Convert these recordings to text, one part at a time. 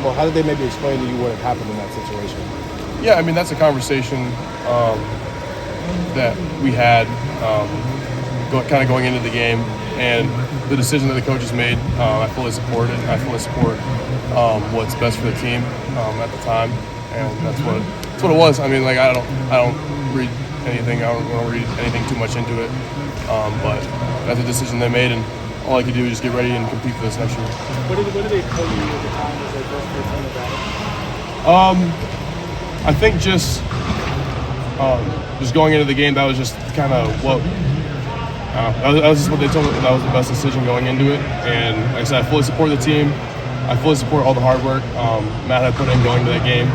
Well, how did they maybe explain to you what had happened in that situation? Yeah, I mean, that's a conversation that we had kind of going into the game, and the decision that the coaches made, I fully support it. I fully support what's best for the team at the time, and that's what it was. I mean, like I don't read anything. I don't read anything too much into it, but that's a decision they made, and all I could do is just get ready and compete for this next year. What did they tell you at the time as they first told about it? I think just going into the game, that was just kind of what that was just what they told me. That was the best decision going into it, and like I said, I fully support the team. I fully support all the hard work Matt had put in going to that game.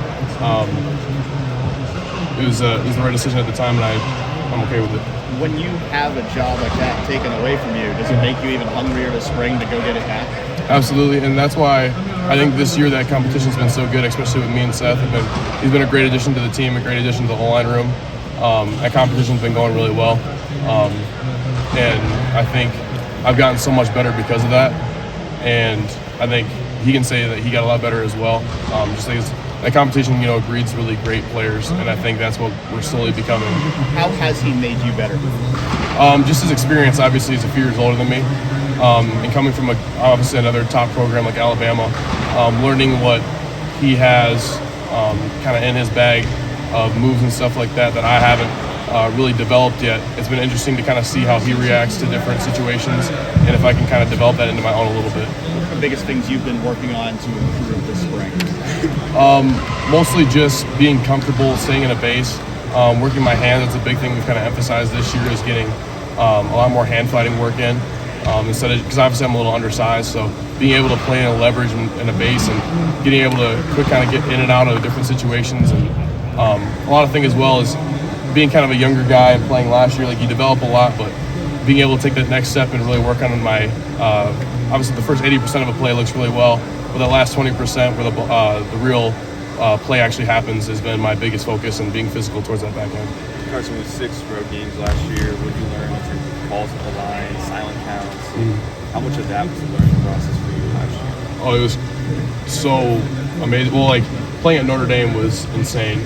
It was the right decision at the time, and I'm okay with it. When you have a job like that taken away from you, does it make you even hungrier this spring to go get it back? Absolutely, and that's why I think this year that competition's been so good, especially with me and Seth. He's been a great addition to the team, a great addition to the O-line room. That competition's been going really well, and I think I've gotten so much better because of that. And I think he can say that he got a lot better as well. Just like that competition, breeds really great players, and I think that's what we're slowly becoming. How has he made you better? Just his experience. Obviously, he's a few years older than me, and coming from obviously another top program like Alabama, learning what he has kind of in his bag of moves and stuff like that I haven't really developed yet. It's been interesting to kind of see how he reacts to different situations, and if I can kind of develop that into my own a little bit. What's the biggest things you've been working on to improve this spring? Mostly just being comfortable staying in a base, working my hands. That's a big thing we've kind of emphasized this year, is getting a lot more hand fighting work in, instead of, because obviously I'm a little undersized, so being able to play in a leverage in a base and getting able to quick kind of get in and out of different situations. And a lot of thing as well is being kind of a younger guy and playing last year, like you develop a lot, but being able to take that next step and really work on my obviously the first 80% of a play looks really well, but the last 20% where the real play actually happens has been my biggest focus, and being physical towards that back end. Carson, with 6 road games last year, what did you learn in terms of calls at the line, silent counts? How much of that was the learning process for you last year? Oh, it was so amazing. Well, like playing at Notre Dame was insane.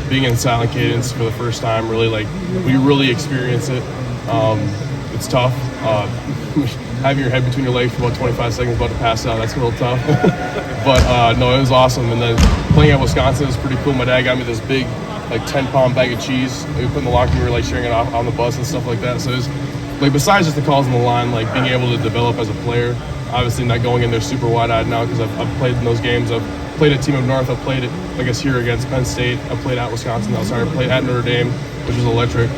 Being in silent cadence for the first time, really, like, when you really experience it, it's tough. Having your head between your legs for about 25 seconds about to pass out, that's a little tough. But no, it was awesome. And then playing at Wisconsin was pretty cool. My dad got me this big, like 10-pound bag of cheese. We put in the locker room, we were like sharing it off on the bus and stuff like that. So it was like, besides just the calls on the line, like being able to develop as a player, obviously not going in there super wide-eyed now, because I've played in those games. I've played at Team of North. I've played it, I guess, here against Penn State. I played at Wisconsin. I played at Notre Dame, which was electric.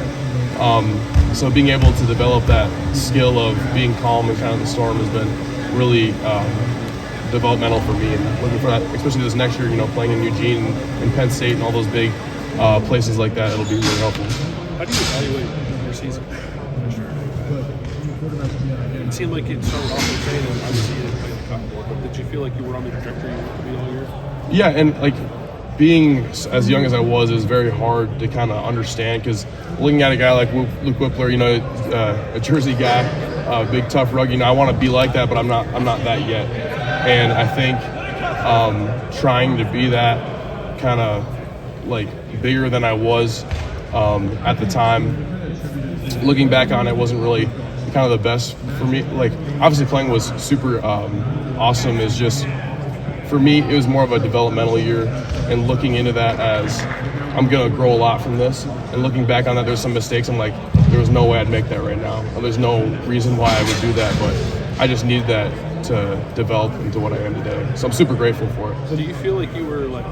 So being able to develop that skill of being calm in kind of the storm has been really developmental for me, and looking for that, especially this next year, playing in Eugene and Penn State and all those big places like that. It'll be really helpful. How do you evaluate your season? It seemed like it started off okay, and obviously you didn't play the Cotton Bowl, but did you feel like you were on the trajectory you wanted to be all year? Yeah, and like being as young as I was, it was very hard to kind of understand, because looking at a guy like Luke Whippler, a Jersey guy, big tough rugby, I want to be like that, but I'm not that yet. And I think trying to be that kind of like bigger than I was at the time, looking back on it, wasn't really kind of the best for me. Like, obviously playing was super awesome. Is just, for me, it was more of a developmental year, and looking into that as I'm going to grow a lot from this. And looking back on that, there's some mistakes. I'm like, there was no way I'd make that right now. There's no reason why I would do that, but I just needed that to develop into what I am today. So I'm super grateful for it. So do you feel like you were like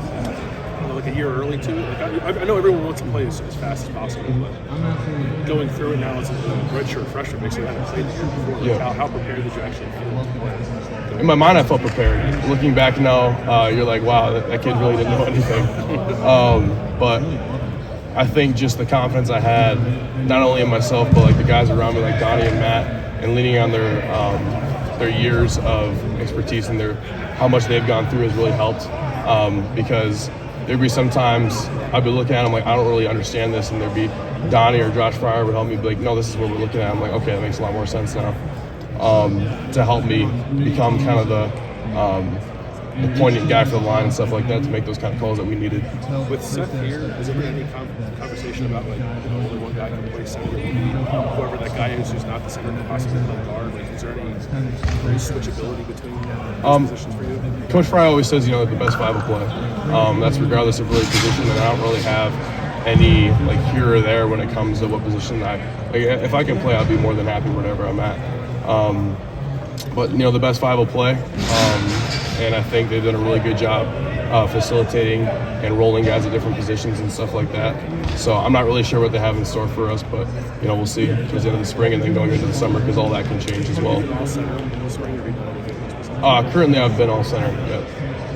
a year early too? Like I know everyone wants to play as fast as possible, but going through it now as a redshirt freshman makes you haven't played the year before. Like, yeah. How prepared did you actually feel? In my mind, I felt prepared. Looking back now, you're like, wow, that kid really didn't know anything. But I think just the confidence I had, not only in myself, but like the guys around me, like Donnie and Matt, and leaning on their years of expertise and how much they've gone through has really helped. Because there'd be sometimes I'd be looking at them like, I don't really understand this, and there'd be Donnie or Josh Fryer would help me be like, no, this is what we're looking at. I'm like, okay, that makes a lot more sense now. To help me become kind of the poignant guy for the line and stuff like that to make those kind of calls that we needed. With Seth here, has there been any conversation about like only one guy can play center, whoever that guy is who's not the center can possibly play guard? Like, is there any switchability between those positions for you? Coach Fry always says, the best five will play. That's regardless of really position, and I don't really have any like here or there when it comes to what position if I can play, I'll be more than happy wherever I'm at. But the best five will play, and I think they've done a really good job facilitating and rolling guys at different positions and stuff like that. So I'm not really sure what they have in store for us, but we'll see towards the end of the spring and then going into the summer, because all that can change as well. Currently, I've been all center. Yeah.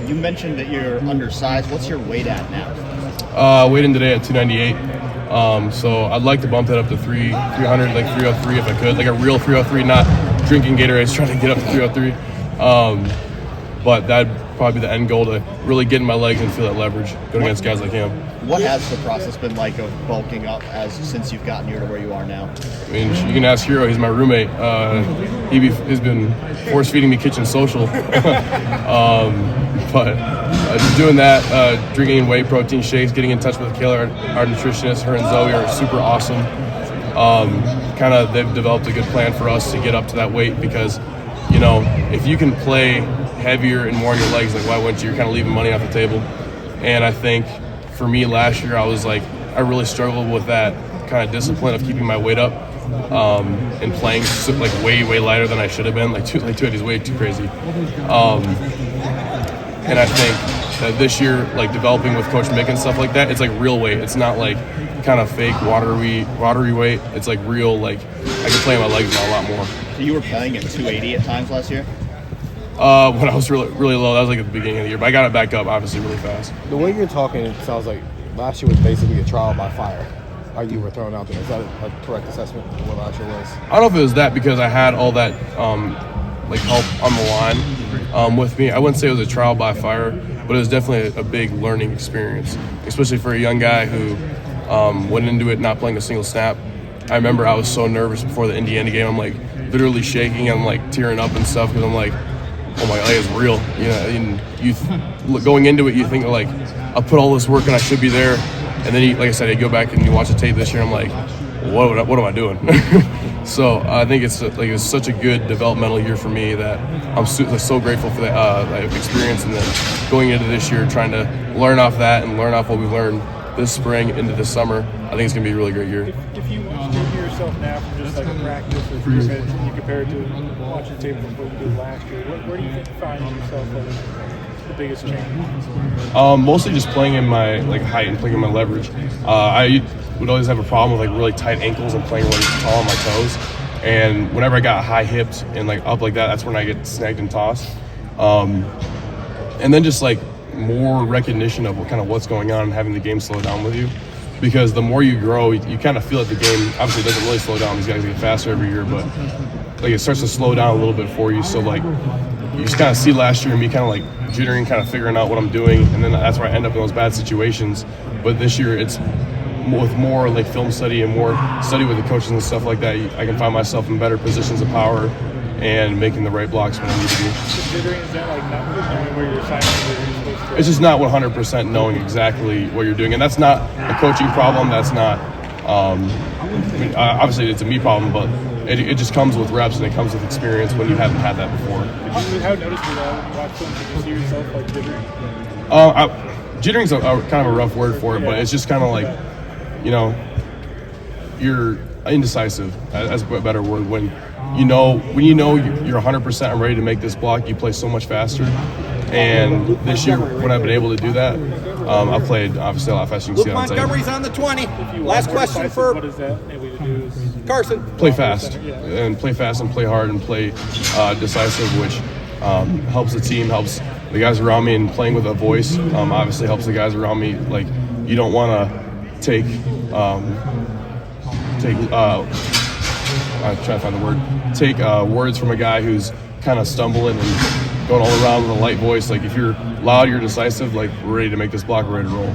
You mentioned that you're undersized. What's your weight at now? Weighed in today at 298. So I'd like to bump that up to 300, like 303 if I could, like a real 303, not drinking Gatorades trying to get up to 303. But that'd probably be the end goal, to really get in my legs and feel that leverage going against guys like him. What has the process been like of bulking up since you've gotten here to where you are now? I mean, you can ask Hero. He's my roommate. He's been force feeding me kitchen social. But just doing that, drinking whey protein shakes, getting in touch with Kayla, our nutritionist, her and Zoe are super awesome. They've developed a good plan for us to get up to that weight, because, if you can play heavier and more on your legs, like why wouldn't you? You're kind of leaving money off the table. And I think for me last year, I really struggled with that kind of discipline of keeping my weight up and playing way lighter than I should have been. Like 280 is way too crazy. And I think that this year, like developing with Coach Mick and stuff like that, it's like real weight. It's not like kind of fake watery weight. It's like real, like I can play my legs now a lot more. So you were playing at 280 at times last year? When I was really low, that was like at the beginning of the year, but I got it back up obviously really fast. The way you're talking, it sounds like last year was basically a trial by fire. You were thrown out there. Is that a correct assessment of what last year was? I don't know if it was that, because I had all that help on the line with me. I wouldn't say it was a trial by fire, but it was definitely a big learning experience, especially for a young guy who went into it not playing a single snap. I remember I was so nervous before the Indiana game. I'm like literally shaking. I'm like tearing up and stuff, because I'm like, oh my God, it's real. And going into it, you think like, I'll put all this work and I should be there. And then, like I said, you go back and you watch the tape this year. I'm like, what am I doing? So I think it's such a good developmental year for me that I'm so grateful for that experience. And then going into this year, trying to learn off that and learn off what we learned this spring into this summer, I think it's going to be a really great year. If you think to yourself now from just like a practice or scrimmage, and you compare it to watching tape from what you did last year, where do you think you find yourself the biggest change? Mostly just playing in my height and playing in my leverage. I would always have a problem with really tight ankles and playing really tall on my toes. And whenever I got high hipped and up like that, that's when I get snagged and tossed. And then just more recognition of what's going on and having the game slow down with you. Because the more you grow, you kind of feel that the game obviously doesn't really slow down. These guys get faster every year, but it starts to slow down a little bit for you. So you just kind of see last year me kind of jittering, kind of figuring out what I'm doing, and then that's where I end up in those bad situations. But this year it's with more film study and more study with the coaches and stuff like that. I can find myself in better positions of power and making the right blocks when I need to be. Jittering, is that not knowing where you're signing, where you're supposed to? It's just not 100% knowing exactly what you're doing, and that's not a coaching problem. That's not. Obviously, it's a me problem, but it just comes with reps and it comes with experience when you haven't had that before. How noticeable when you watch film, did you see yourself jittering? Jittering's kind of a rough word for it, but it's just kind of you're indecisive. That's a better word. When you know you're 100% I'm ready to make this block, you play so much faster. And this year, when I've been able to do that, I've played obviously a lot faster. You can see Luke on tape. Montgomery's on the 20. Last question for what does that enable you to do? Carson. Play fast and play hard and play decisive, which helps the team, helps the guys around me, and playing with a voice obviously helps the guys around me. You don't want to take I'm trying to find the word. Take words from a guy who's kind of stumbling and going all around with a light voice. If you're loud, you're decisive. We're ready to make this block, we're ready to roll.